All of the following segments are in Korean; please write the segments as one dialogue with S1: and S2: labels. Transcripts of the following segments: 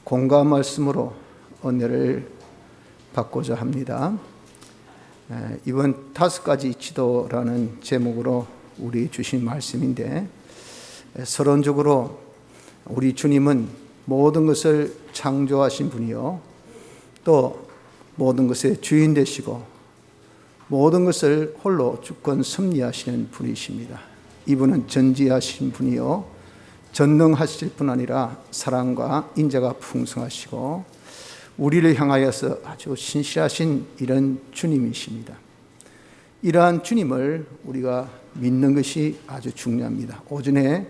S1: 공감 말씀으로 은혜를 받고자 합니다. 이번 5가지 지도라는 제목으로 우리 주신 말씀인데, 서론적으로 우리 주님은 모든 것을 창조하신 분이요, 또 모든 것의 주인 되시고 모든 것을 홀로 주권 섭리하시는 분이십니다. 이분은 전지하신 분이요, 전능하실 뿐 아니라 사랑과 인자가 풍성하시고 우리를 향하여서 아주 신실하신 이런 주님이십니다. 이러한 주님을 우리가 믿는 것이 아주 중요합니다. 오전에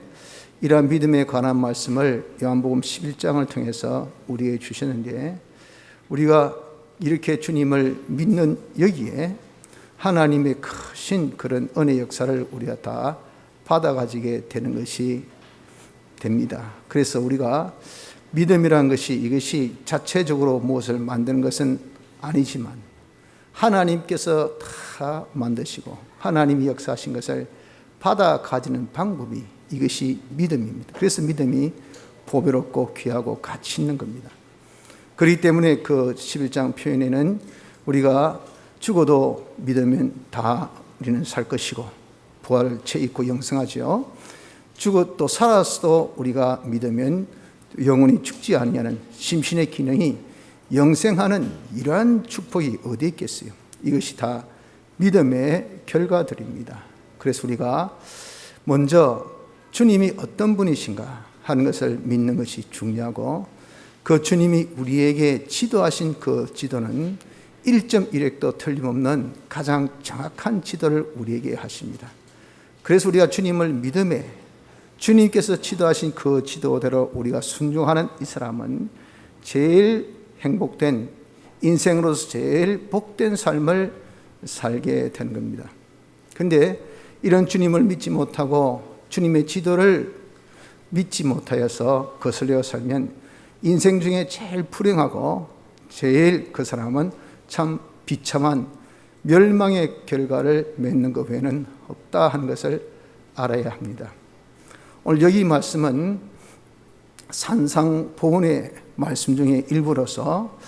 S1: 이러한 믿음에 관한 말씀을 요한복음 11장을 통해서 우리에게 주셨는데, 우리가 이렇게 주님을 믿는 여기에 하나님의 크신 그런 은혜 역사를 우리가 다 받아가지게 되는 것이 됩니다. 그래서 우리가 믿음이라는 것이 이것이 자체적으로 무엇을 만드는 것은 아니지만 하나님께서 다 만드시고 하나님이 역사하신 것을 받아 가지는 방법이 이것이 믿음입니다. 그래서 믿음이 보배롭고 귀하고 가치 있는 겁니다. 그렇기 때문에 그 11장 표현에는 우리가 죽어도 믿으면 다 우리는 살 것이고 부활을 채 있고 영생하죠. 죽어 또 살았어도 우리가 믿으면 영원히 죽지 아니하는 심신의 기능이 영생하는 이러한 축복이 어디 있겠어요? 이것이 다 믿음의 결과들입니다. 그래서 우리가 먼저 주님이 어떤 분이신가 하는 것을 믿는 것이 중요하고, 그 주님이 우리에게 지도하신 그 지도는 1.1획도 틀림없는 가장 정확한 지도를 우리에게 하십니다. 그래서 우리가 주님을 믿음에 주님께서 지도하신 그 지도대로 우리가 순종하는 이 사람은 제일 행복된, 인생으로서 제일 복된 삶을 살게 되는 겁니다. 그런데 이런 주님을 믿지 못하고 주님의 지도를 믿지 못하여서 거슬려 살면 인생 중에 제일 불행하고 제일 그 사람은 참 비참한 멸망의 결과를 맺는 것 외에는 없다 하는 것을 알아야 합니다. 오늘 여기 말씀은 산상보훈의 말씀 중에 일부로서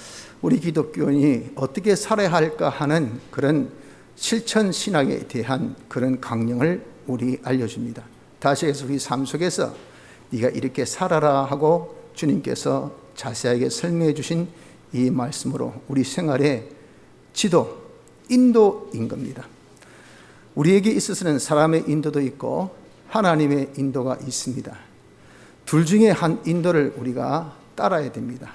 S1: 우리 기독교인이 어떻게 살아야 할까 하는 그런 실천 신학에 대한 그런 강령을 우리 알려줍니다. 다시 해서 우리 삶 속에서 네가 이렇게 살아라 하고 주님께서 자세하게 설명해 주신 이 말씀으로 우리 생활의 지도, 인도인 겁니다. 우리에게 있어서는 사람의 인도도 있고 하나님의 인도가 있습니다. 둘 중에 한 인도를 우리가 따라야 됩니다.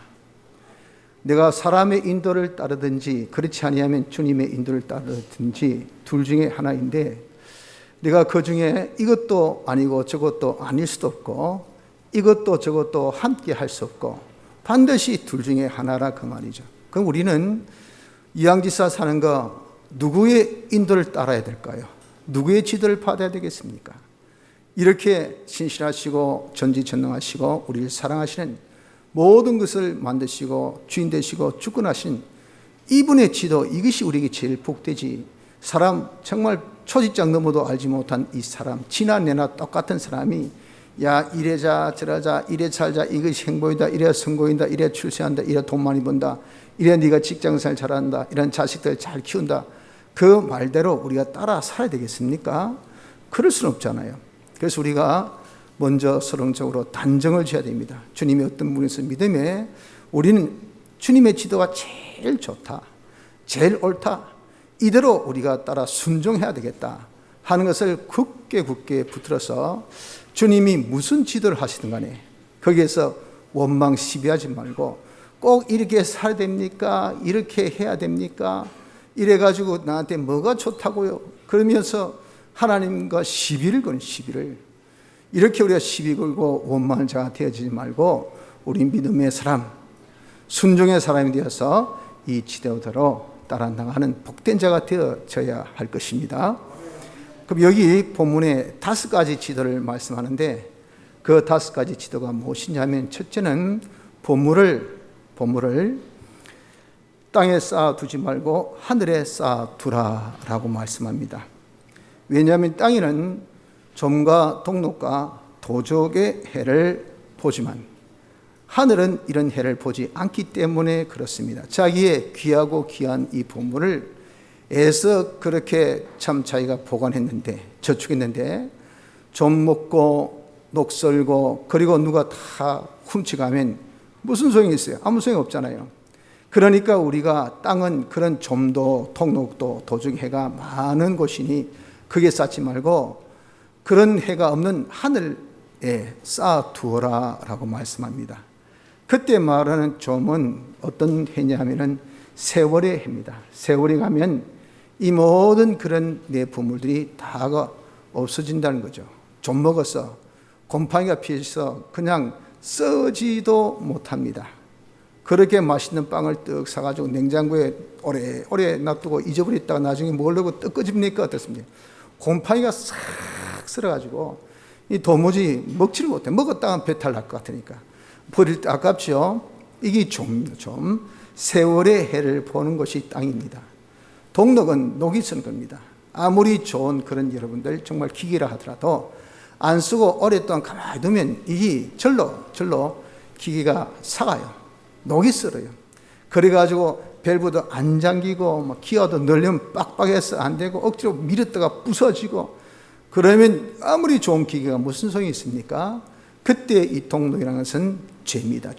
S1: 내가 사람의 인도를 따르든지 그렇지 아니하면 주님의 인도를 따르든지 둘 중에 하나인데, 내가 그 중에 이것도 아니고 저것도 아닐 수도 없고 이것도 저것도 함께 할 수 없고 반드시 둘 중에 하나라 그 말이죠. 그럼 우리는 이왕지사 사는 거 누구의 인도를 따라야 될까요? 누구의 지도를 받아야 되겠습니까? 이렇게 신실하시고 전지전능하시고 우리를 사랑하시는 모든 것을 만드시고 주인 되시고 주권하신 이분의 지도, 이것이 우리에게 제일 복되지. 사람 정말 초직장 넘어도 알지 못한 이 사람, 지나 내나 똑같은 사람이 야 이래자 저러자 이래 살자, 이것이 행복이다, 이래 성공이다, 이래 출세한다, 이래 돈 많이 번다, 이래 네가 직장생활 잘한다, 이런 자식들 잘 키운다, 그 말대로 우리가 따라 살아야 되겠습니까? 그럴 수는 없잖아요. 그래서 우리가 먼저 서론적으로 단정을 지어야 됩니다. 주님이 어떤 분에서 믿음에 우리는 주님의 지도가 제일 좋다, 제일 옳다, 이대로 우리가 따라 순종해야 되겠다 하는 것을 굳게 붙들어서 주님이 무슨 지도를 하시든 간에 거기에서 원망 시비하지 말고 꼭 이렇게 살아야 됩니까? 이렇게 해야 됩니까? 이래가지고 나한테 뭐가 좋다고요? 그러면서 하나님과 시비를 거는 시비를, 이렇게 우리가 시비 걸고 원망을 자가 되어지지 말고 우리 믿음의 사람, 순종의 사람이 되어서 이 지도대로 따라 나가는 복된 자가 되어져야 할 것입니다. 그럼 여기 본문에 5가지 지도를 말씀하는데, 그 5가지 지도가 무엇이냐면, 첫째는 보물을 땅에 쌓아두지 말고 하늘에 쌓아두라라고 말씀합니다. 왜냐하면 땅에는 좀과 동록과 도적의 해를 보지만 하늘은 이런 해를 보지 않기 때문에 그렇습니다. 자기의 귀하고 귀한 이 보물을 애써 그렇게 참 자기가 보관했는데, 저축했는데 좀 먹고 녹슬고 그리고 누가 다 훔쳐가면 무슨 소용이 있어요? 아무 소용이 없잖아요. 그러니까 우리가 땅은 그런 좀도 통록도 도적해가 많은 곳이니 그게 쌓지 말고 그런 해가 없는 하늘에 쌓아두어라 라고 말씀합니다. 그때 말하는 좀은 어떤 해냐면은 세월의 해입니다. 세월이 가면 이 모든 그런 내 보물들이 다가 없어진다는 거죠. 좀 먹어서 곰팡이가 피해서 그냥 썩지도 못합니다. 그렇게 맛있는 빵을 떡 사가지고 냉장고에 오래 놔두고 잊어버렸다가 나중에 먹으려고 떡 끄집니까 어떻습니까? 곰팡이가 싹 쓸어가지고 이 도무지 먹지를 못해. 먹었다가 배탈 날 것 같으니까 버릴 때 아깝죠. 이게 좀 세월의 해를 보는 것이 땅입니다. 동록은 녹이 쓰는 겁니다. 아무리 좋은 그런 여러분들 정말 기계라 하더라도 안 쓰고 오랫동안 가만히 두면 이게 절로 기계가 삭아요. 녹이 쓸어요. 그래가지고 밸브도 안 잠기고 기어도 넣으려면 빡빡해서 안 되고 억지로 밀었다가 부서지고 그러면 아무리 좋은 기계가 무슨 소용이 있습니까? 그때 이 동록이라는 것은 죄입니다.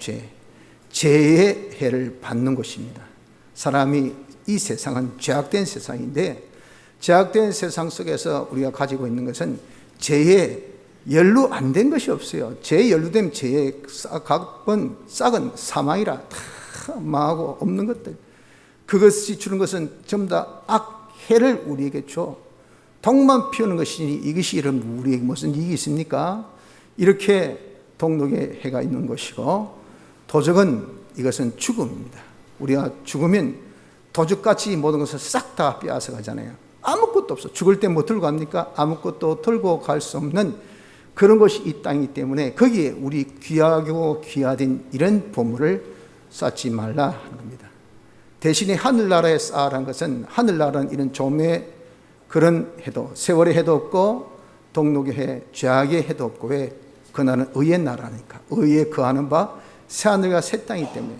S1: 죄의 해를 받는 것입니다. 사람이 이 세상은 죄악된 세상인데 죄악된 세상 속에서 우리가 가지고 있는 것은 죄에 연루 안 된 것이 없어요. 죄에 연루되면 죄의 각본 싹은 사망이라 다 망하고 없는 것들. 그것이 주는 것은 전부 다 악해를 우리에게 줘. 독만 피우는 것이니 이것이 여러분 우리에게 무슨 이익이 있습니까? 이렇게 동록의 해가 있는 것이고 도적은 이것은 죽음입니다. 우리가 죽으면 도적같이 모든 것을 싹 다 빼앗아 가잖아요. 아무것도 없어. 죽을 때 뭐 들고 갑니까? 아무것도 들고 갈 수 없는 그런 것이 이 땅이기 때문에 거기에 우리 귀하고 귀하된 이런 보물을 쌓지 말라 하는 겁니다. 대신에 하늘나라에 쌓으라는 것은 하늘나라는 이런 좀의 그런 해도 세월의 해도 없고 동록의 해, 죄악의 해도 없고 왜? 그 나라는 의의 나라니까. 의에 거하는 바 새하늘과 새 땅이기 때문에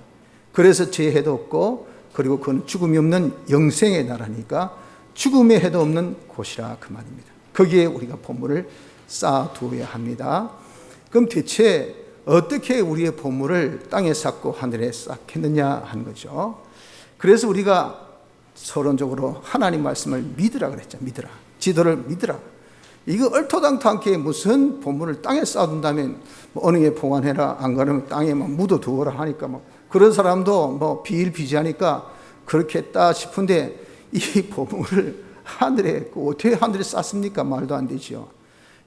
S1: 그래서 죄의 해도 없고 그리고 그건 죽음이 없는 영생의 나라니까 죽음의 해도 없는 곳이라 그 말입니다. 거기에 우리가 보물을 쌓아두어야 합니다. 그럼 대체 어떻게 우리의 보물을 땅에 쌓고 하늘에 쌓겠느냐 하는 거죠. 그래서 우리가 서론적으로 하나님 말씀을 믿으라 그랬죠. 믿으라. 지도를 믿으라. 이거 얼토당토않게 무슨 보물을 땅에 쌓아둔다면 어느 게 보관해라 안 그러면 땅에 묻어두어라 하니까 그런 사람도 비일비재하니까 그렇게 했다 싶은데 이 보물을 하늘에 어떻게 하늘에 쌓습니까? 말도 안 되죠.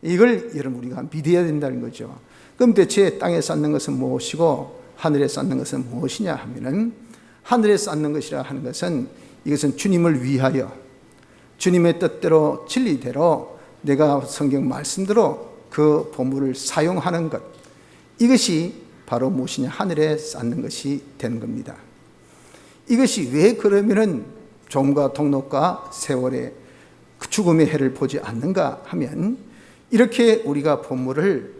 S1: 이걸 여러분 우리가 믿어야 된다는 거죠. 그럼 대체 땅에 쌓는 것은 무엇이고 하늘에 쌓는 것은 무엇이냐 하면은 하늘에 쌓는 것이라 하는 것은 이것은 주님을 위하여 주님의 뜻대로 진리대로 내가 성경 말씀대로 그 보물을 사용하는 것, 이것이 바로 무엇이냐? 하늘에 쌓는 것이 되는 겁니다. 이것이 왜 그러면은 좀과 동록과 세월의 죽음의 해를 보지 않는가 하면 이렇게 우리가 보물을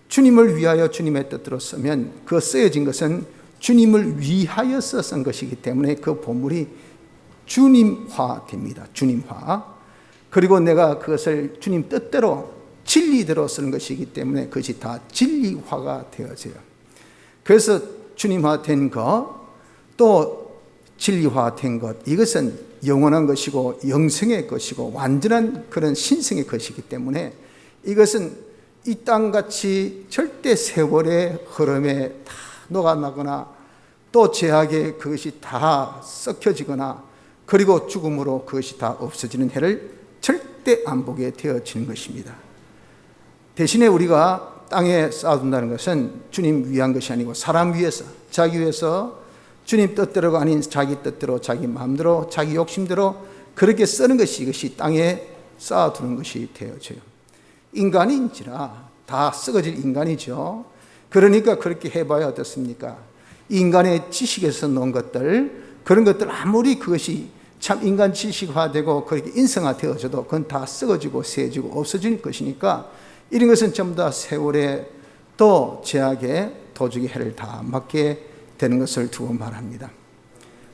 S1: 주님을 위하여 주님의 뜻대로 쓰면 그 쓰여진 것은 주님을 위하여서 쓴 것이기 때문에 그 보물이 주님화 됩니다. 주님화. 그리고 내가 그것을 주님 뜻대로 진리대로 쓰는 것이기 때문에 그것이 다 진리화가 되어져요. 그래서 주님화된 것, 또 진리화된 것, 이것은 영원한 것이고 영생의 것이고 완전한 그런 신성의 것이기 때문에 이것은 이 땅같이 절대 세월의 흐름에 다 녹아나거나 또 죄악에 그것이 다 썩혀지거나 그리고 죽음으로 그것이 다 없어지는 해를 절대 안 보게 되어지는 것입니다. 대신에 우리가 땅에 쌓아둔다는 것은 주님 위한 것이 아니고 사람 위해서, 자기 위해서 주님 뜻대로가 아닌 자기 뜻대로, 자기 마음대로, 자기 욕심대로 그렇게 쓰는 것이 이것이 땅에 쌓아두는 것이 되어져요. 인간인지라 다 썩어질 인간이죠. 그러니까 그렇게 해봐야 어떻습니까? 인간의 지식에서 놓은 것들, 그런 것들 아무리 그것이 참 인간 지식화되고 그렇게 인성화되어져도 그건 다 썩어지고 세지고 없어질 것이니까 이런 것은 전부 다 세월에 또 죄악에 도적의 해를 다 맞게 되는 것을 두고 말합니다.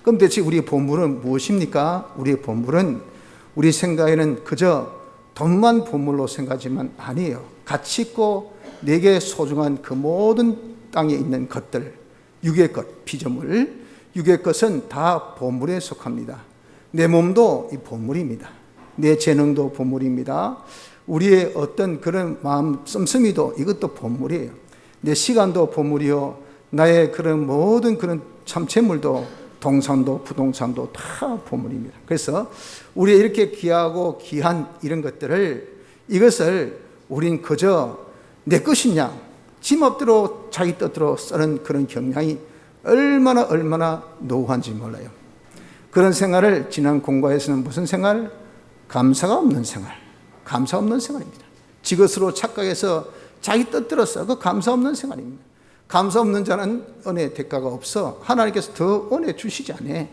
S1: 그럼 대체 우리의 보물은 무엇입니까? 우리의 보물은 우리 생각에는 그저 돈만 보물로 생각하지만 아니에요. 가치 있고 내게 소중한 그 모든 땅에 있는 것들, 육의 것, 피조물, 육의 것은 다 보물에 속합니다. 내 몸도 이 보물입니다. 내 재능도 보물입니다. 우리의 어떤 그런 마음 씀씀이도 이것도 보물이에요. 내 시간도 보물이요. 나의 그런 모든 그런 참채물도 동산도 부동산도 다 보물입니다. 그래서 우리 이렇게 귀하고 귀한 이런 것들을 이것을 우린 그저 내 것이냐 지 맘대로 자기 뜻대로 쓰는 그런 경향이 얼마나 노후한지 몰라요. 그런 생활을 지난 공과에서는 무슨 생활? 감사가 없는 생활. 감사 없는 생활입니다. 지 것으로 착각해서 자기 뜻대로 써. 그 감사 없는 생활입니다. 감사 없는 자는 은혜의 대가가 없어. 하나님께서 더 은혜 주시지 않아.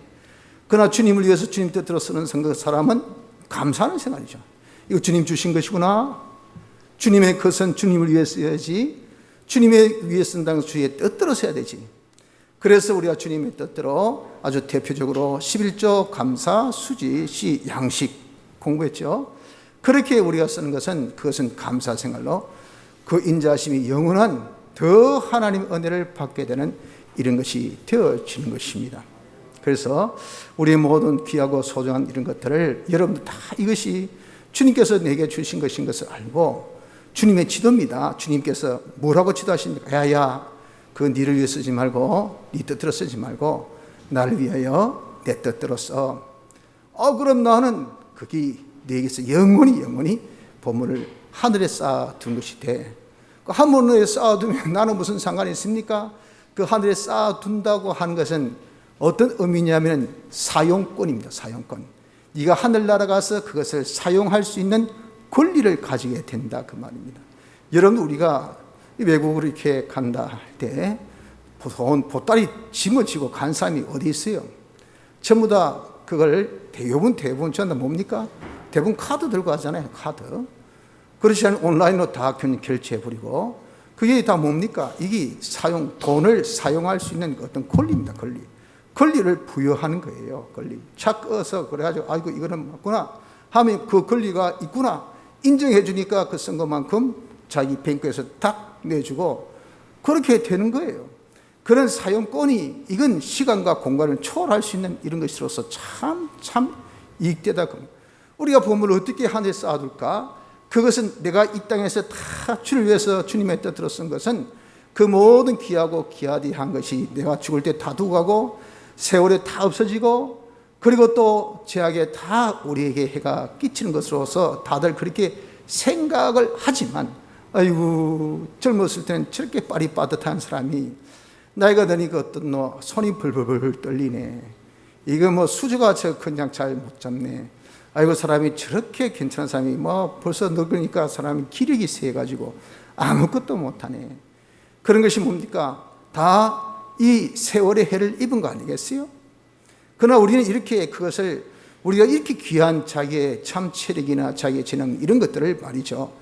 S1: 그러나 주님을 위해서 주님 뜻대로 쓰는 사람은 감사하는 생활이죠. 이거 주님 주신 것이구나. 주님의 것은 주님을 위해 써야지. 주님의 위해 쓴다는 주의 뜻대로 써야 되지. 그래서 우리가 주님의 뜻대로 아주 대표적으로 11조 감사, 수지, 시, 양식 공부했죠. 그렇게 우리가 쓰는 것은 그것은 감사 생활로 그 인자하심이 영원한 더 하나님의 은혜를 받게 되는 이런 것이 되어지는 것입니다. 그래서 우리의 모든 귀하고 소중한 이런 것들을 여러분들 다 이것이 주님께서 내게 주신 것인 것을 알고 주님의 지도입니다. 주님께서 뭐라고 지도하십니까? 야야, 그거 니를 위해 쓰지 말고 네 뜻대로 쓰지 말고 나를 위하여 내 뜻대로 써. 그럼 나는 그게 내게서 영원히 보물을 하늘에 쌓아둔 것이 돼. 그 하늘에 쌓아두면 나는 무슨 상관이 있습니까? 그 하늘에 쌓아둔다고 하는 것은 어떤 의미냐면 사용권입니다. 사용권. 네가 하늘나라 가서 그것을 사용할 수 있는 권리를 가지게 된다 그 말입니다. 여러분 우리가 외국으로 이렇게 간다 할 때 보따리 짐을 지고 간 사람이 어디 있어요? 전부 다 그걸 대부분 전부 뭡니까? 대부분 카드 들고 가잖아요. 카드. 그렇지 않으면 온라인으로 다 결제해버리고 그게 다 뭡니까? 이게 돈을 사용할 수 있는 어떤 권리입니다. 권리를 부여하는 거예요. 권리. 차 꺼서 그래가지고 아이고 이거는 맞구나 하면 그 권리가 있구나 인정해 주니까 그 쓴 것만큼 자기 뱅크에서 딱 내주고 그렇게 되는 거예요. 그런 사용권이 이건 시간과 공간을 초월할 수 있는 이런 것으로서 참 이익되다. 우리가 보물을 어떻게 하늘에 쌓아둘까? 그것은 내가 이 땅에서 다 주를 위해서 주님의 뜻대로 쓴 것은 그 모든 귀하고 귀하디한 것이 내가 죽을 때 다 두고 가고 세월에 다 없어지고 그리고 또 죄악에 다 우리에게 해가 끼치는 것으로서 다들 그렇게 생각을 하지만 아이고 젊었을 때는 저렇게 빨리 빠듯한 사람이 나이가 드니까 어떤 손이 벌벌 떨리네. 이거 뭐 수저가 저 그냥 잘 못 잡네. 아이고 사람이 저렇게 괜찮은 사람이 벌써 늙으니까 사람이 기력이 세가지고 아무것도 못하네. 그런 것이 뭡니까? 다 이 세월의 해를 입은 거 아니겠어요? 그러나 우리는 이렇게 그것을 우리가 이렇게 귀한 자기의 참 체력이나 자기의 재능 이런 것들을 말이죠.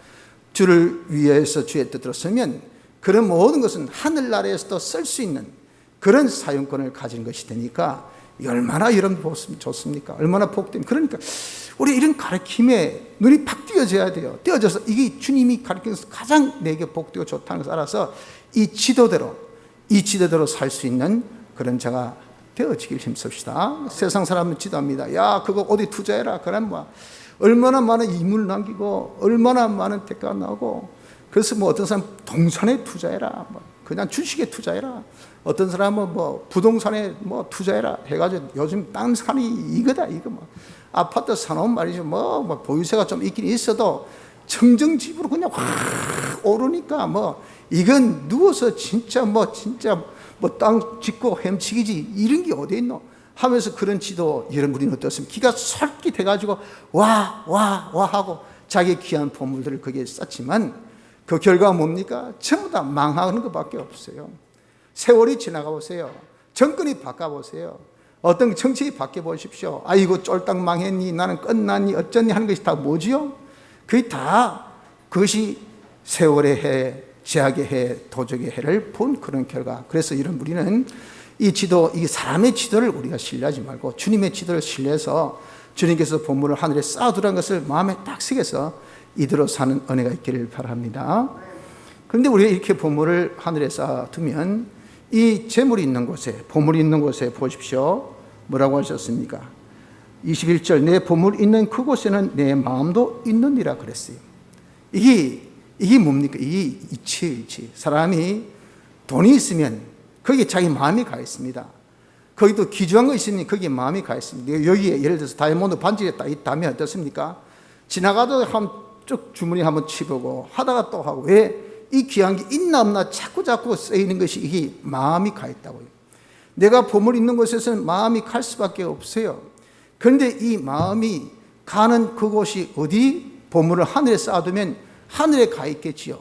S1: 주를 위해서 주의 뜻대로 쓰면 그런 모든 것은 하늘나라에서도 쓸 수 있는 그런 사용권을 가진 것이 되니까 얼마나 여러분 좋습니까? 얼마나 복됩니까? 그러니까 우리 이런 가르침에 눈이 팍 띄어져야 돼요. 띄어져서 이게 주님이 가르쳐서 가장 내게 복되고 좋다는 것을 알아서 이 지도대로 살 수 있는 그런 자가 되어지길 힘씁시다. 세상 사람은 지도합니다. 야 그거 어디 투자해라. 그럼 얼마나 많은 이물 남기고 얼마나 많은 대가가 나오고 그래서 어떤 사람 동산에 투자해라. 그냥 주식에 투자해라. 어떤 사람은 부동산에 투자해라 해가지고 요즘 땅 산이 이거다 이거 아파트 사놓은 말이죠. 보유세가 좀 있긴 있어도 청정집으로 그냥 확 오르니까 이건 누워서 진짜 땅 짓고 햄치기지 이런 게 어디 있노 하면서 그런 지도 여러분이 어떻습니까? 기가 설깃해가지고 와 하고 자기 귀한 보물들을 거기에 쌓지만 그 결과가 뭡니까? 전부 다 망하는 것밖에 없어요. 세월이 지나가 보세요. 정권이 바꿔보세요. 어떤 정책이 바뀌어보십시오. 아이고 쫄딱 망했니 나는 끝났니 어쩌니 하는 것이 다 뭐지요? 그것이 세월의 해 제약의 해, 도적의 해를 본 그런 결과. 그래서 이런 우리는 이 지도, 이 사람의 지도를 우리가 신뢰하지 말고 주님의 지도를 신뢰해서 주님께서 보물을 하늘에 쌓아두라는 것을 마음에 딱 새겨서 이대로 사는 은혜가 있기를 바랍니다. 그런데 우리가 이렇게 보물을 하늘에 쌓아두면 이 재물이 있는 곳에, 보물이 있는 곳에 보십시오. 뭐라고 하셨습니까? 21절, 내 보물 있는 그곳에는 내 마음도 있느니라 그랬어요. 이게 뭡니까? 이게 이치. 사람이 돈이 있으면 거기에 자기 마음이 가 있습니다. 거기도 귀중한 거 있으면 거기에 마음이 가 있습니다. 여기에 예를 들어서 다이아몬드 반지가 있다면 어떻습니까? 지나가도 한번 쭉 주머니 한번 치보고 하다가 또 하고, 왜? 이 귀한 게 있나 없나 자꾸 쓰이는 것이 이게 마음이 가 있다고요. 내가 보물 있는 곳에서는 마음이 갈 수밖에 없어요. 그런데 이 마음이 가는 그곳이 어디? 보물을 하늘에 쌓아두면 하늘에 가 있겠지요.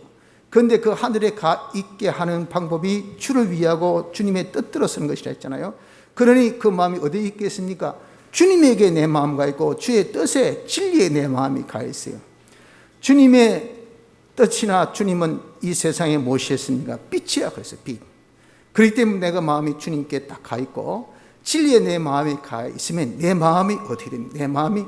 S1: 그런데 그 하늘에 가 있게 하는 방법이 주를 위하고 주님의 뜻대로 쓰는 것이라 했잖아요. 그러니 그 마음이 어디에 있겠습니까? 주님에게 내 마음 가 있고 주의 뜻에, 진리에 내 마음이 가 있어요. 주님의 뜻이나 주님은 이 세상에 무엇이었습니까? 빛이라 그랬어요. 빛. 그렇기 때문에 내가 마음이 주님께 딱 가 있고 진리에 내 마음이 가 있으면 내 마음이 어떻게 됩니까? 내 마음이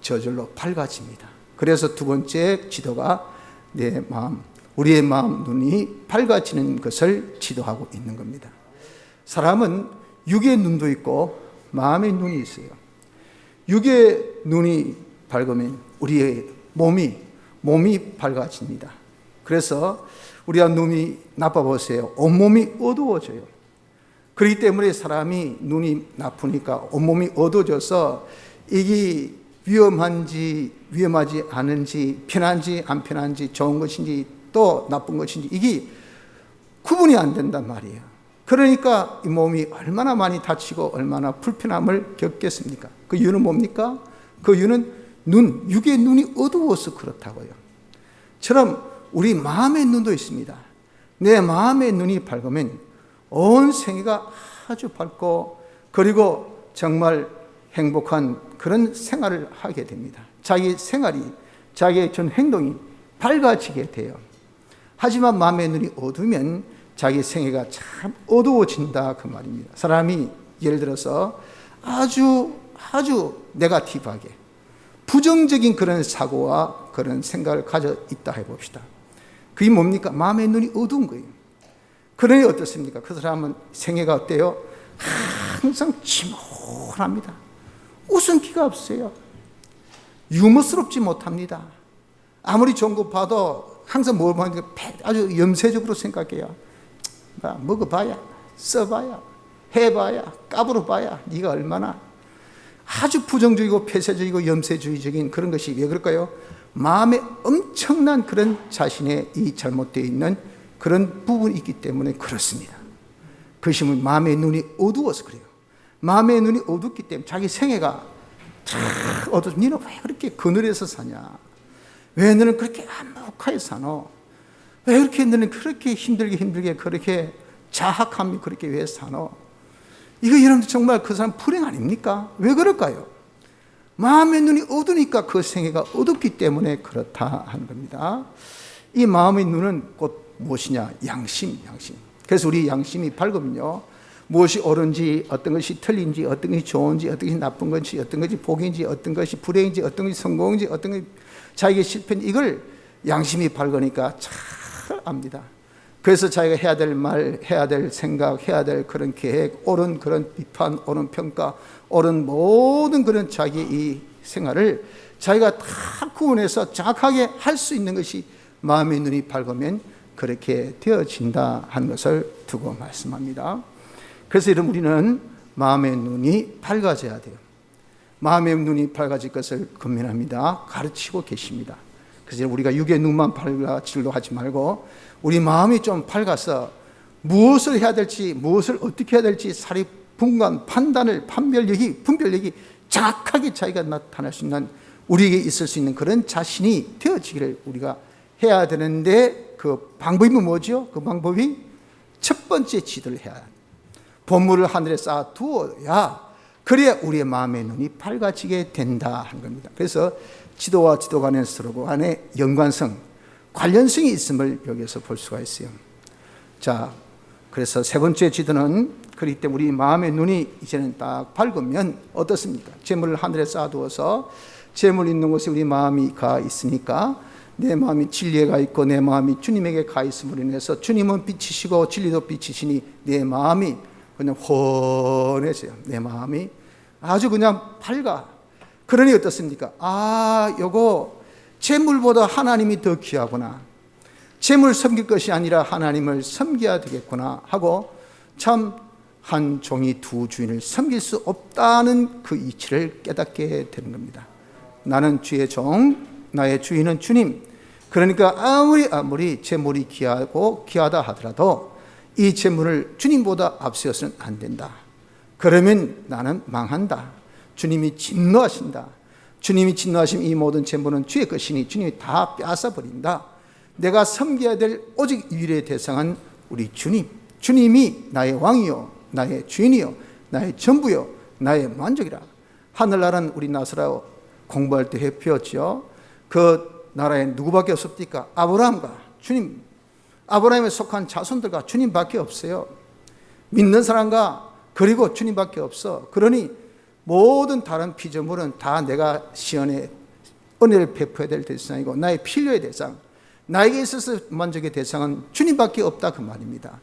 S1: 저절로 밝아집니다. 그래서 두 번째 지도가 내 마음, 우리의 마음 눈이 밝아지는 것을 지도하고 있는 겁니다. 사람은 육의 눈도 있고 마음의 눈이 있어요. 육의 눈이 밝으면 우리의 몸이 밝아집니다. 그래서 우리가 눈이 나빠보세요. 온몸이 어두워져요. 그렇기 때문에 사람이 눈이 나쁘니까 온몸이 어두워져서 이게 위험한지 위험하지 않은지, 편한지 안 편한지, 좋은 것인지 또 나쁜 것인지 이게 구분이 안 된단 말이에요. 그러니까 이 몸이 얼마나 많이 다치고 얼마나 불편함을 겪겠습니까? 그 이유는 뭡니까? 그 이유는 육의 눈이 어두워서 그렇다고요. 처럼 우리 마음의 눈도 있습니다. 내 마음의 눈이 밝으면 온 생애가 아주 밝고, 그리고 정말 행복한 그런 생활을 하게 됩니다. 자기 생활이, 자기의 전 행동이 밝아지게 돼요. 하지만 마음의 눈이 어두우면 자기 생애가 참 어두워진다 그 말입니다. 사람이 예를 들어서 아주 네거티브하게 부정적인 그런 사고와 그런 생각을 가져 있다 해봅시다. 그게 뭡니까? 마음의 눈이 어두운 거예요. 그러니 어떻습니까? 그 사람은 생애가 어때요? 항상 침울합니다. 웃음기가 없어요. 유머스럽지 못합니다. 아무리 좋은 거 봐도 항상 뭘 보니까 아주 염세적으로 생각해요. 먹어봐야, 써봐야, 해봐야, 까불어봐야 네가 얼마나. 아주 부정적이고 폐쇄적이고 염세주의적인 그런 것이 왜 그럴까요? 마음에 엄청난 그런 자신의 이 잘못되어 있는 그런 부분이 있기 때문에 그렇습니다. 그것이 마음의 눈이 어두워서 그래요. 마음의 눈이 어둡기 때문에 자기 생애가 참 어두워. 너는 왜 그렇게 그늘에서 사냐? 왜 너는 그렇게 한목하게 사노? 왜 그렇게 너는 그렇게 힘들게 그렇게 자학함이 그렇게 왜 사노? 이거 여러분들 정말 그 사람 불행 아닙니까? 왜 그럴까요? 마음의 눈이 어두우니까 그 생애가 어둡기 때문에 그렇다 하는 겁니다. 이 마음의 눈은 곧 무엇이냐? 양심. 그래서 우리 양심이 밝으면요, 무엇이 옳은지, 어떤 것이 틀린지, 어떤 것이 좋은지, 어떤 것이 나쁜 건지, 어떤 것이 복인지, 어떤 것이 불행인지, 어떤 것이 성공인지, 어떤 것이 자기의 실패인지, 이걸 양심이 밝으니까 잘 압니다. 그래서 자기가 해야 될 말, 해야 될 생각, 해야 될 그런 계획, 옳은 그런 비판, 옳은 평가, 옳은 모든 그런 자기 이 생활을 자기가 다 구분해서 정확하게 할 수 있는 것이 마음의 눈이 밝으면 그렇게 되어진다 하는 것을 두고 말씀합니다. 그래서 여러분, 우리는 마음의 눈이 밝아져야 돼요. 마음의 눈이 밝아질 것을 권면합니다. 가르치고 계십니다. 그래서 우리가 육의 눈만 밝아지려 하지 말고 우리 마음이 좀 밝아서 무엇을 해야 될지, 무엇을 어떻게 해야 될지 사리 분간, 판단을, 분별력이 정확하게 자기가 나타날 수 있는, 우리에게 있을 수 있는 그런 자신이 되어지기를 우리가 해야 되는데, 그 방법이 뭐죠? 그 방법이 첫 번째 지도를 해야 합니다. 보물을 하늘에 쌓아 두어야, 그래야 우리의 마음의 눈이 밝아지게 된다 하는 겁니다. 그래서 지도와 지도 간의 서로 간의 연관성, 관련성이 있음을 여기서 볼 수가 있어요. 자, 그래서 세 번째 지도는, 그렇기 때문에 우리 마음의 눈이 이제는 딱 밝으면 어떻습니까? 재물을 하늘에 쌓아두어서 재물 있는 곳에 우리 마음이 가 있으니까 내 마음이 진리에 가 있고 내 마음이 주님에게 가 있음으로 인해서 주님은 빛이시고 진리도 빛이시니 내 마음이 그냥 훤해져요. 내 마음이 아주 그냥 밝아. 그러니 어떻습니까? 아, 요거 재물보다 하나님이 더 귀하구나. 재물 섬길 것이 아니라 하나님을 섬겨야 되겠구나 하고, 참 한 종이 두 주인을 섬길 수 없다는 그 이치를 깨닫게 되는 겁니다. 나는 주의 종, 나의 주인은 주님. 그러니까 아무리 재물이 귀하고 귀하다 하더라도 이 재물을 주님보다 앞세워서는 안 된다. 그러면 나는 망한다. 주님이 진노하신다. 주님이 진노하시면 이 모든 재물은 주의 것이니 주님이 다 빼앗아 버린다. 내가 섬겨야 될 오직 유일의 대상은 우리 주님. 주님이 나의 왕이요, 나의 주인이요, 나의 전부요, 나의 만족이라. 하늘나라는 우리 나사라 공부할 때 배웠죠. 그 나라에 누구밖에 없습니까? 아브라함과 주님, 아브라함에 속한 자손들과 주님밖에 없어요. 믿는 사람과 그리고 주님밖에 없어. 그러니 모든 다른 피조물은 다 내가 시온에 은혜를 베풀어야 될 대상이고 나의 필요의 대상, 나에게 있어서 만족의 대상은 주님밖에 없다 그 말입니다.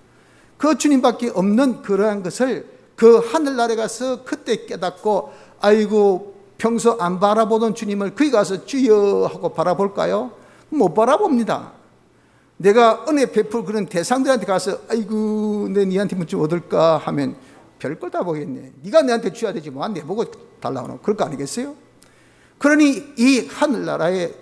S1: 그 주님밖에 없는 그러한 것을 그 하늘나라에 가서 그때 깨닫고, 아이고 평소 안 바라보던 주님을 거기 가서 주여 하고 바라볼까요? 못 바라봅니다. 내가 은혜 베풀 그런 대상들한테 가서 아이고 내 니한테 뭐 좀 얻을까 하면 별걸 다 보겠네. 네가 내한테 줘야 되지 뭐 내보고 달라고 그럴 거 아니겠어요? 그러니 이 하늘나라의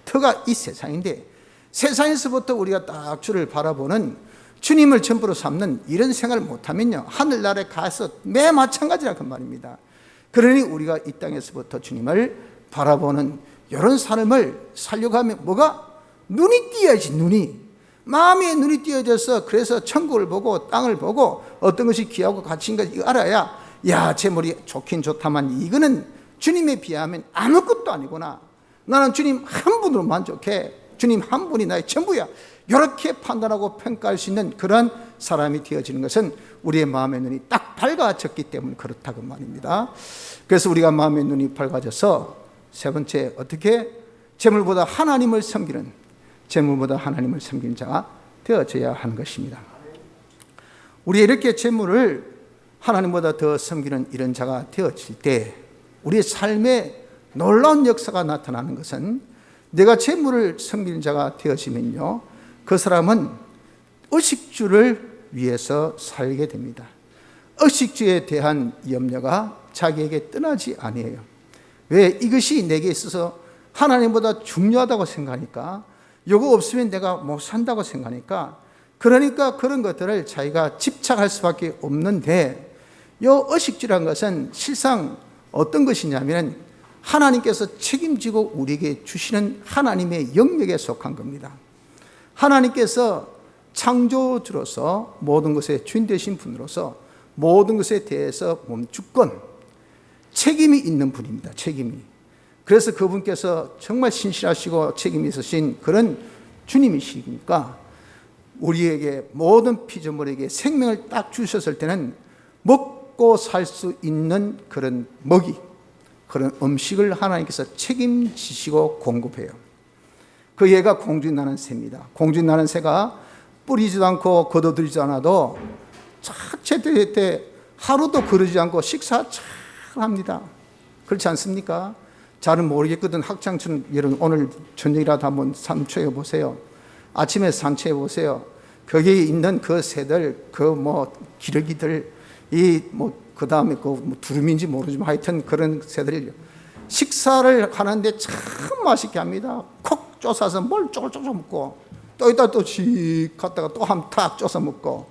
S1: 터가 이 세상인데, 세상에서부터 우리가 딱 주를 바라보는 주님을 전부로 삼는 이런 생활을 못하면요 하늘나라에 가서 매 마찬가지라 그 말입니다. 그러니 우리가 이 땅에서부터 주님을 바라보는 이런 삶을 살려고 하면 뭐가? 눈이 띄어야지. 눈이, 마음의 눈이 띄어져서, 그래서 천국을 보고 땅을 보고 어떤 것이 귀하고 가치인 것 이거 알아야, 야 재물이 좋긴 좋다만 이거는 주님에 비하면 아무것도 아니구나. 나는 주님 한 분으로 만족해. 주님 한 분이 나의 전부야. 이렇게 판단하고 평가할 수 있는 그런 사람이 되어지는 것은 우리의 마음의 눈이 딱 밝아졌기 때문에 그렇다고 말입니다. 그래서 우리가 마음의 눈이 밝아져서 세 번째, 어떻게? 재물보다 하나님을 섬기는 자가 되어져야 하는 것입니다. 우리 이렇게 재물을 하나님보다 더 섬기는 이런 자가 되어질 때 우리의 삶에 놀라운 역사가 나타나는 것은, 내가 재물을 섬기는 자가 되어지면요 그 사람은 의식주를 위해서 살게 됩니다. 의식주에 대한 염려가 자기에게 떠나지 아니에요. 왜? 이것이 내게 있어서 하나님보다 중요하다고 생각하니까, 이거 없으면 내가 못 산다고 생각하니까, 그러니까 그런 것들을 자기가 집착할 수밖에 없는데, 이 의식주라는 것은 실상 어떤 것이냐면 하나님께서 책임지고 우리에게 주시는 하나님의 영역에 속한 겁니다. 하나님께서 창조주로서 모든 것의 주인 되신 분으로서 모든 것에 대해서 주권, 책임이 있는 분입니다. 책임이. 그래서 그분께서 정말 신실하시고 책임이 있으신 그런 주님이시니까 우리에게, 모든 피조물에게 생명을 딱 주셨을 때는 먹고 살 수 있는 그런 먹이, 그런 음식을 하나님께서 책임지시고 공급해요. 그 얘가 공중에 나는 새입니다. 공중에 나는 새가 뿌리지도 않고 걷어들이지 않아도 자체 때 하루도 거르지 않고 식사 잘 합니다. 그렇지 않습니까? 잘은 모르겠거든. 학창처럼 여러분 오늘 저녁이라도 한번 산책해 보세요. 아침에 산책해 보세요. 거기에 있는 그 새들, 그 뭐 기러기들, 그 다음에 두루미인지 모르지만 하여튼 그런 새들이 식사를 하는데 참 맛있게 합니다. 콕 쪼사서 뭘 쪼글쪼글 먹고, 또 이따 또 씩 갔다가 또 한 탁 쪼서 먹고,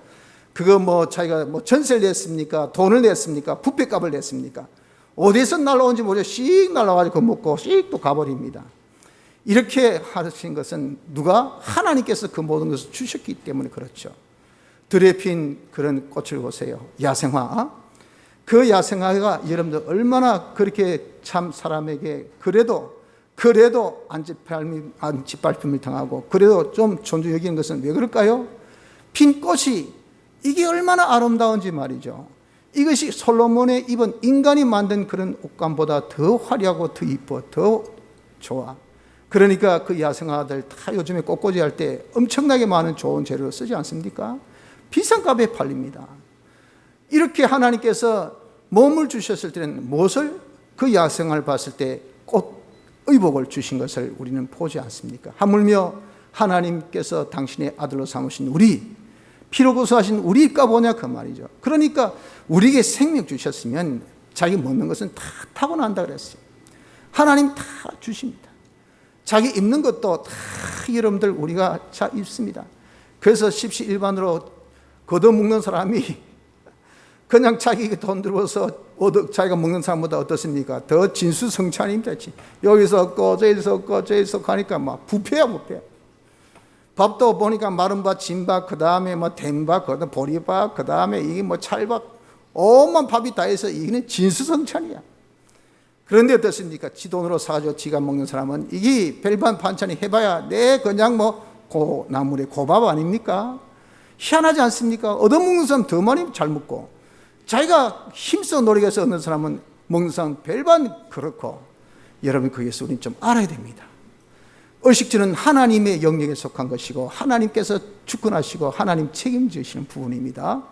S1: 그거 자기가 전세를 냈습니까? 돈을 냈습니까? 부페값을 냈습니까? 어디서 날라온지 모르죠. 씩 날라와가지고 먹고 씩 또 가버립니다. 이렇게 하신 것은 누가? 하나님께서 그 모든 것을 주셨기 때문에 그렇죠. 들에 핀 그런 꽃을 보세요. 야생화. 그 야생화가 여러분들 얼마나 그렇게 참 사람에게 그래도 그래도 안 짓밟힘을 당하고 그래도 좀 존중 여기는 것은 왜 그럴까요? 핀 꽃이 이게 얼마나 아름다운지 말이죠. 이것이 솔로몬의 입은 인간이 만든 그런 옷감보다 더 화려하고 더 이뻐, 더 좋아. 그러니까 그 야생화들 다 요즘에 꽃꽂이 할 때 엄청나게 많은 좋은 재료를 쓰지 않습니까? 비싼 값에 팔립니다. 이렇게 하나님께서 몸을 주셨을 때는 무엇을? 그 야생화를 봤을 때 꽃, 의복을 주신 것을 우리는 보지 않습니까? 하물며 하나님께서 당신의 아들로 삼으신 우리, 피로 구속하신 우리가 뭐냐 그 말이죠. 그러니까 우리에게 생명 주셨으면 자기 먹는 것은 다 타고난다 그랬어요. 하나님 다 주십니다. 자기 입는 것도 다 여러분들 우리가 잘 입습니다. 그래서 십시일반으로 걷어먹는 사람이 그냥 자기 돈 들어서 자기가 먹는 사람보다 어떻습니까? 더 진수성찬입니다. 여기서 없고 저기서 없고 저기서 가니까 막 부패야 부패. 밥도 보니까 마른 밥, 진밥, 그 다음에 뭐 된밥, 그 다음에 보리밥, 그 다음에 이게 뭐 찰밥, 오만 밥이 다 해서 이게는 진수성찬이야. 그런데 어떻습니까? 지 돈으로 사가지고 지가 먹는 사람은 이게 별반 반찬이 해봐야 내 그냥 뭐 나물에 고밥 아닙니까? 희한하지 않습니까? 얻어먹는 사람 더 많이 잘 먹고 자기가 힘써 노력해서 얻는 사람은 먹는 사람 별반 그렇고 여러분 거기에서 우리는 좀 알아야 됩니다. 의식주는 하나님의 영역에 속한 것이고 하나님께서 주권하시고 하나님 책임지시는 부분입니다.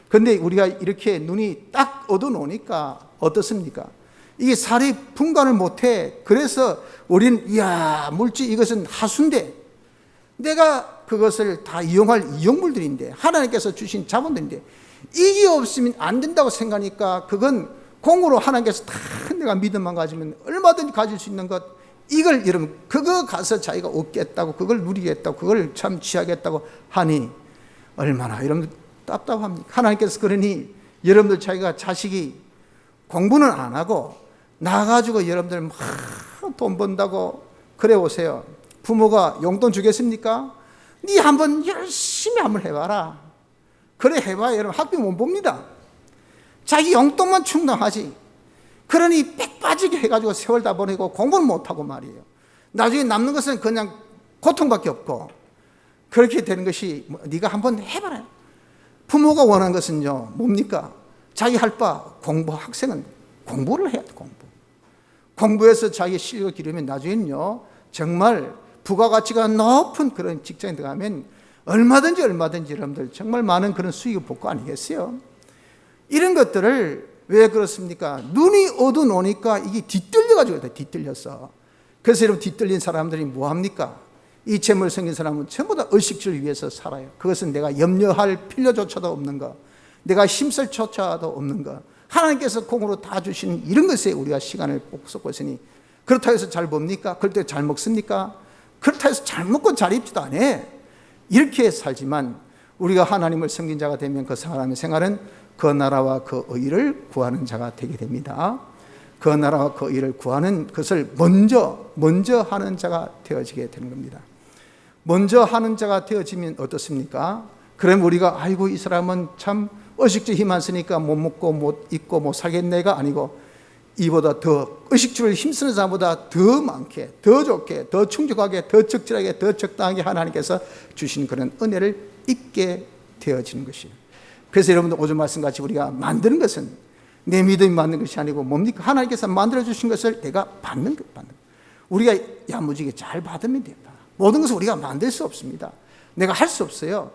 S1: 그런데 우리가 이렇게 눈이 딱 얻어놓으니까 어떻습니까? 이게 살이 분간을 못해. 그래서 우리는 이야 물질 이것은 하수인데 내가 그것을 다 이용할 이용물들인데 하나님께서 주신 자본들인데 이게 없으면 안 된다고 생각하니까 그건 공으로 하나님께서 다 내가 믿음만 가지면 얼마든지 가질 수 있는 것 이걸 여러분 그거 가서 자기가 얻겠다고 그걸 누리겠다고 그걸 참 취하겠다고 하니 얼마나 여러분 답답합니까? 하나님께서 그러니 여러분들 자기가 자식이 공부는 안 하고 나가지고 여러분들 막 돈 번다고 그래 오세요. 부모가 용돈 주겠습니까? 네 한번 열심히 한번 해봐라. 그래 해봐야 여러분 학비 못 봅니다. 자기 용돈만 충당하지. 그러니 빽 빠지게 해가지고 세월 다 보내고 공부는 못하고 말이에요. 나중에 남는 것은 그냥 고통밖에 없고 그렇게 되는 것이 네가 한번 해봐라. 부모가 원하는 것은요 뭡니까? 자기 할 바 공부, 학생은 공부를 해야 돼. 공부해서 자기 실력을 기르면 나중에는요 정말 부가가치가 높은 그런 직장에 들어가면 얼마든지 여러분들 정말 많은 그런 수익을 볼 거 아니겠어요? 이런 것들을 왜 그렇습니까? 눈이 어두우니까 이게 뒤틀려가지고 뒤틀렸어. 그래서 여러분 뒤틀린 사람들이 뭐합니까? 이 재물 생긴 사람은 전부 다 의식주를 위해서 살아요. 그것은 내가 염려할 필요조차도 없는 거, 내가 힘쓸 조차도 없는 거, 하나님께서 공으로 다 주시는 이런 것에 우리가 시간을 쏟고 있으니 그렇다고 해서 잘 뭡니까? 그럴 때 잘 먹습니까? 그렇다고 해서 잘 먹고 잘 입지도 않아. 이렇게 살지만 우리가 하나님을 섬긴 자가 되면 그 사람의 생활은 그 나라와 그 의를 구하는 자가 되게 됩니다. 그 나라와 그 의를 구하는 것을 먼저 하는 자가 되어지게 되는 겁니다. 먼저 하는 자가 되어지면 어떻습니까? 그럼 우리가 아이고 이 사람은 참 의식주 힘 안 쓰니까 못 먹고 못 입고 못 살겠네가 아니고 이보다 더 의식주를 힘쓰는 사람보다 더 많게 더 좋게 더 충족하게 더 적절하게 더 적당하게 하나님께서 주신 그런 은혜를 입게 되어지는 것이에요. 그래서 여러분들 오늘 말씀같이 우리가 만드는 것은 내 믿음이 만든 것이 아니고 뭡니까? 하나님께서 만들어주신 것을 내가 받는 것. 우리가 야무지게 잘 받으면 된다. 모든 것을 우리가 만들 수 없습니다. 내가 할 수 없어요.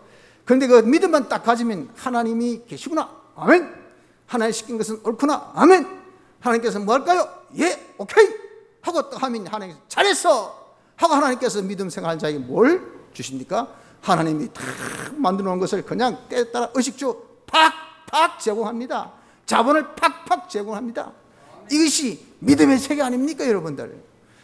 S1: 그런데 그 믿음만 딱 가지면 하나님이 계시구나. 아멘. 하나님 시킨 것은 옳구나. 아멘. 하나님께서 뭐 할까요? 예, 오케이. 하고 또 하면 하나님께서 잘했어. 하고 하나님께서 믿음 생활하는 자에게 뭘 주십니까? 하나님이 다 만들어 놓은 것을 그냥 때에 따라 의식주 팍팍 제공합니다. 자본을 팍팍 제공합니다. 이것이 믿음의 세계 아닙니까, 여러분들?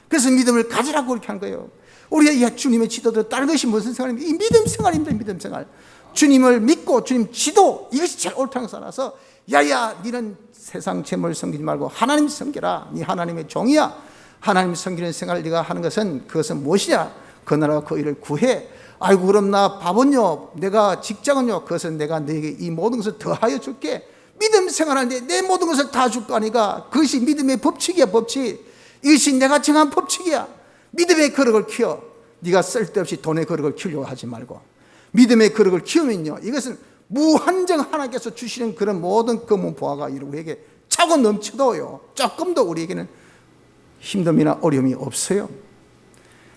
S1: 그래서 믿음을 가지라고 그렇게 한 거예요. 우리가 주님의 지도대로 따른 것이 무슨 생활입니까? 이 믿음 생활입니다. 믿음 생활. 주님을 믿고 주님 지도 이것이 제일 옳다는 것이라서 야야 니는 세상 재물을 섬기지 말고 하나님 섬겨라. 니 하나님의 종이야. 하나님 섬기는 생활을 네가 하는 것은 그것은 무엇이냐? 그 나라와 그 일을 구해. 아이고 그럼 나 밥은요 내가 직장은요 그것은 내가 너에게 이 모든 것을 더하여 줄게. 믿음 생활하는데 내 모든 것을 다 줄 거 아니까 그것이 믿음의 법칙이야 법칙. 이것이 내가 정한 법칙이야. 믿음의 거룩을 키워. 네가 쓸데없이 돈의 거룩을 키우려고 하지 말고, 믿음의 거룩을 키우면요, 이것은 무한정 하나님께서 주시는 그런 모든 검은 보화가 우리에게 차고 넘치도요, 조금도 우리에게는 힘듦이나 어려움이 없어요.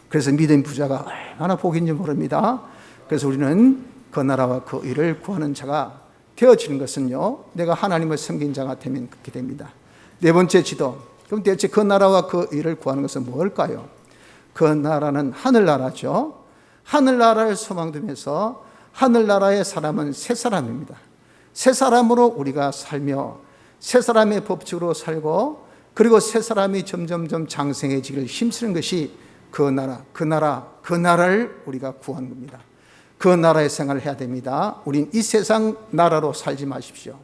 S1: 그래서 믿음의 부자가 얼마나 복인지 모릅니다. 그래서 우리는 그 나라와 그 의를 구하는 자가 되어지는 것은요, 내가 하나님을 섬긴 자가 되면 그렇게 됩니다. 네 번째 지도. 그럼 대체 그 나라와 그 의를 구하는 것은 뭘까요? 그 나라는 하늘나라죠. 하늘나라를 소망두면서, 하늘나라의 사람은 새 사람입니다. 새 사람으로 우리가 살며 새 사람의 법칙으로 살고, 그리고 새 사람이 점점점 장생해지기를 힘쓰는 것이 그 나라를 우리가 구하는 겁니다. 그 나라의 생활을 해야 됩니다. 우린 이 세상 나라로 살지 마십시오.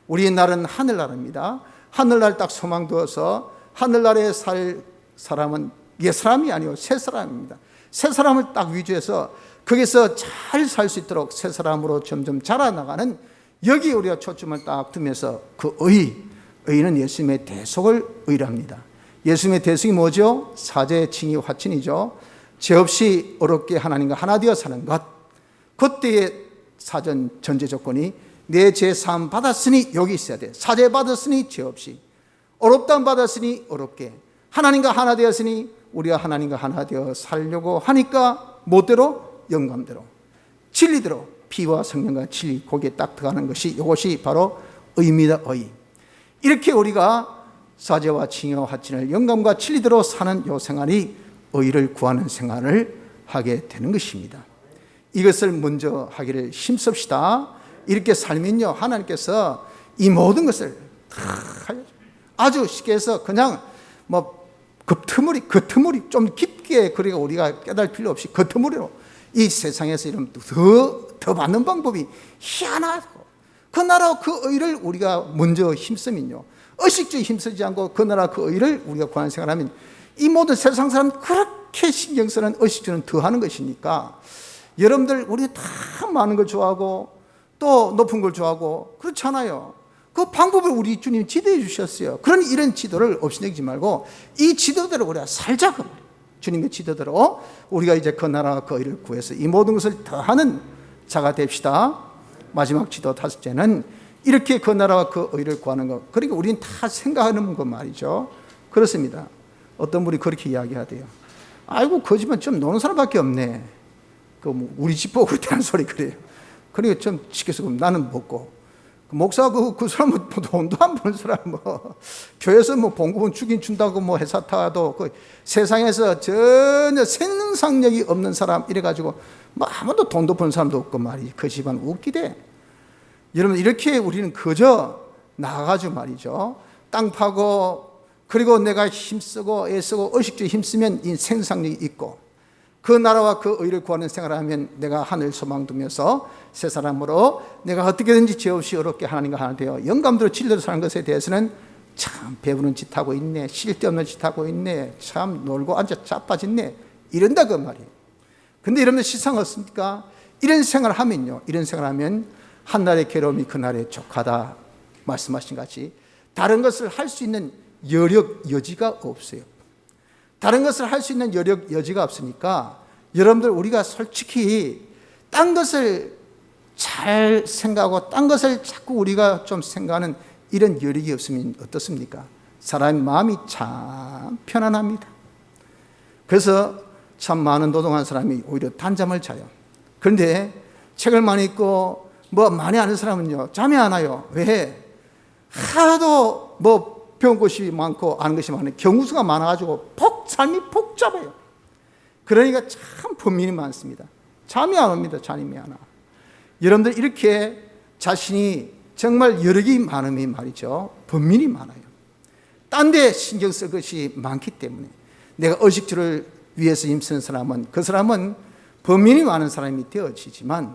S1: 우리의 나라는 하늘나라입니다. 하늘나라를 딱 소망두어서 하늘나라에 살 사람은 옛 사람이 아니고 새 사람입니다. 새 사람을 딱 위주해서 거기서 잘 살 수 있도록 새 사람으로 점점 자라나가는, 여기 우리가 초점을 딱 두면서 그 의는 예수님의 대속을 의랍니다. 예수님의 대속이 뭐죠? 사죄, 칭의, 화친이죠. 죄 없이 어렵게 하나님과 하나 되어 사는 것. 그때의 사전 전제 조건이 내 죄 사함 받았으니 여기 있어야 돼. 사죄 받았으니 죄 없이, 어렵다함 받았으니 어렵게, 하나님과 하나 되었으니 우리가 하나님과 하나 되어 살려고 하니까 뭐대로? 영감대로, 진리대로, 피와 성령과 진리, 거기에 딱 들어가는 것이, 이것이 바로 의입니다. 의. 이렇게 우리가 사죄와 칭의와 화친을 영감과 진리대로 사는 이 생활이 의를 구하는 생활을 하게 되는 것입니다. 이것을 먼저 하기를 힘씁시다. 이렇게 살면요, 하나님께서 이 모든 것을 다 아주 쉽게 해서 그냥 겉트머리 좀 깊게, 그리고 우리가 깨달을 필요 없이 겉트머리로 이 세상에서 이러면 더 받는 방법이 희한하고, 그 나라 그 의를 우리가 먼저 힘쓰면요, 의식주의 힘쓰지 않고 그 나라 그 의를 우리가 구하는 생활하면 이 모든 세상 사람 그렇게 신경 쓰는 의식주는 더 하는 것이니까, 여러분들 우리 다 많은 걸 좋아하고 또 높은 걸 좋아하고 그렇잖아요. 그 방법을 우리 주님이 지도해 주셨어요. 그러니 이런 지도를 없이 내지 말고 이 지도대로 우리가 살자고, 주님의 지도대로 우리가 이제 그 나라와 그 의를 구해서 이 모든 것을 더하는 자가 됩시다. 마지막 지도 다섯째는 이렇게 그 나라와 그 의를 구하는 것. 그러니까 우리는 다 생각하는 것 말이죠. 그렇습니다. 어떤 분이 그렇게 이야기하대요. 아이고, 그 집은 좀 노는 사람밖에 없네. 우리 집 보고 그렇다는 소리 그래요. 그러니까 좀 시켜서 나는 먹고, 목사가 그 사람은 돈도 안 버는 사람, 교회에서 봉급은 주긴 준다고 회사 타도 세상에서 전혀 생산력이 없는 사람 이래가지고 아무도 돈도 버는 사람도 없고 말이지. 그 집안 웃기대. 여러분, 이렇게 우리는 그저 나가가지고 말이죠, 땅 파고, 그리고 내가 힘쓰고 애쓰고 의식주의 힘쓰면 이 생산력이 있고, 그 나라와 그 의를 구하는 생활을 하면 내가 하늘 소망 두면서 새 사람으로 내가 어떻게든지 죄 없이 어렵게 하나님과 하나 되어 영감대로 진리대로 사는 것에 대해서는 참 배부른 짓 하고 있네, 쓸데없는 짓 하고 있네, 참 놀고 앉아 자빠졌네, 이런다 그 말이에요. 근데 이러면 시상 없습니까? 이런 생활을 하면요, 이런 생활을 하면 한날의 괴로움이 그날의 족하다 말씀하신 같이 다른 것을 할 수 있는 여력 여지가 없어요. 다른 것을 할 수 있는 여력 여지가 없으니까 여러분들, 우리가 솔직히 딴 것을 잘 생각하고 딴 것을 자꾸 우리가 좀 생각하는 이런 여력이 없으면 어떻습니까? 사람의 마음이 참 편안합니다. 그래서 참 많은 노동한 사람이 오히려 단잠을 자요. 그런데 책을 많이 읽고 많이 아는 사람은요, 잠이 안 와요. 왜? 하나도 배운 것이 많고 아는 것이 많아요. 경우수가 많아가지고 삶이 복잡해요. 그러니까 참 범민이 많습니다. 잠이 안 옵니다. 잠이 안 와. 여러분들, 이렇게 자신이 정말 여력이 많으면 말이죠, 범민이 많아요. 딴 데 신경 쓸 것이 많기 때문에 내가 의식주를 위해서 힘쓰는 사람은, 그 사람은 범민이 많은 사람이 되어지지만,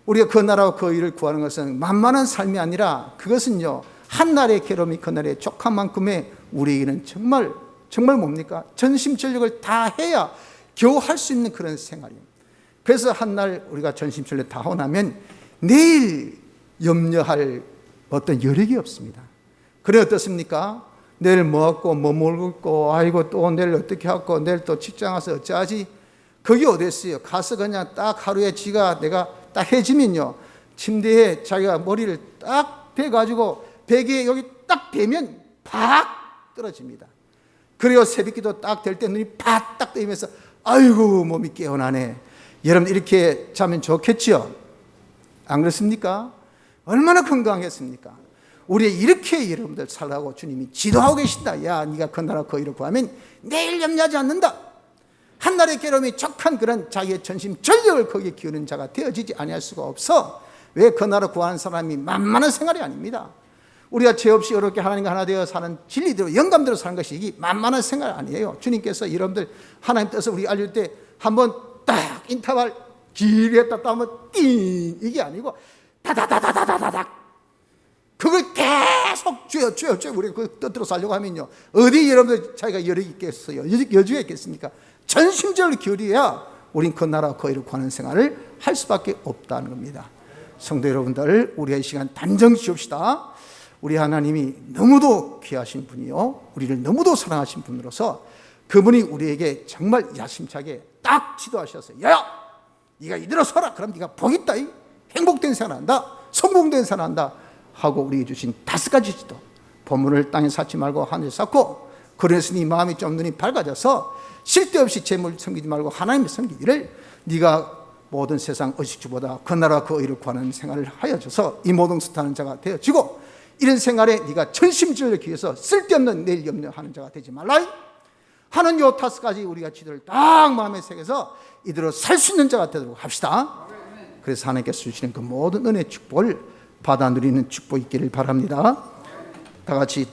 S1: 우리가 그 나라와 그 의를 구하는 것은 만만한 삶이 아니라 그것은요, 한날의 괴로움이 그날의 족한 만큼의 우리에게는 정말 뭡니까? 전심전력을 다 해야 겨우 할 수 있는 그런 생활이에요. 그래서 한날 우리가 전심전력 다 하고 나면 내일 염려할 어떤 여력이 없습니다. 그래 어떻습니까? 내일 뭐 하고 뭐 먹고 아이고 또 내일 어떻게 하고 내일 또 직장 가서 어쩌지. 그게 어딨어요. 가서 그냥 딱 하루에 지가 내가 딱 해지면요, 침대에 자기가 머리를 딱 대가지고 베개에 여기 딱 대면 팍 떨어집니다. 그리고 새벽기도 딱 될 때 눈이 팍 뜨이면서 아이고 몸이 깨어나네. 여러분 이렇게 자면 좋겠죠? 안 그렇습니까? 얼마나 건강했습니까? 우리 이렇게 여러분들 살라고 주님이 지도하고 계신다. 야, 네가 그 나라 그 일을 구하면 내일 염려하지 않는다. 한날의 괴로움이 족한 그런 자기의 전심 전력을 거기에 기우는 자가 되어지지 아니할 수가 없어. 왜 그 나라 구하는 사람이 만만한 생활이 아닙니다. 우리가 죄 없이 어렵게 하나님과 하나 되어 사는 진리대로 영감대로 사는 것이 이게 만만한 생활 아니에요. 주님께서 여러분들 하나님 뜻을 우리 알릴 때 한번 딱 인터벌 길게 했다 하면 띵 이게 아니고 다다다다다다닥 그걸 계속 죄 우리가 그 뜻대로 살려고 하면요, 어디 여러분들 자기가 여력이 있겠어요? 여주가 있겠습니까? 전심전을 기울여야 우린 그 나라 그 일을 구하는 생활을 할 수밖에 없다는 겁니다. 성도 여러분들, 우리가 이 시간 단정 지읍시다. 우리 하나님이 너무도 귀하신 분이요, 우리를 너무도 사랑하신 분으로서 그분이 우리에게 정말 야심차게 딱 지도하셨어요. 야, 네가 이대로 서라. 그럼 네가 복 있다. 행복된 생활한다. 성공된 생활한다. 하고 우리에게 주신 5가지 지도. 보물을 땅에 쌓지 말고 하늘에 쌓고, 그러니 마음이 좀 눈이 밝아져서 쓸데없이 재물 섬기지 말고 하나님을 섬기기를, 네가 모든 세상 의식주보다 그 나라 그 의를 구하는 생활을 하여줘서 이 모든 스타는 자가 되어지고, 이런 생활에 네가 전심전력을 기해서 쓸데없는 내일 염려하는 자가 되지 말라 하는 요 5가지 우리가 지도를 딱 마음에 새겨서 이대로 살 수 있는 자가 되도록 합시다. 그래서 하나님께서 주시는 그 모든 은혜 축복을 받아 누리는 축복 있기를 바랍니다. 다 같이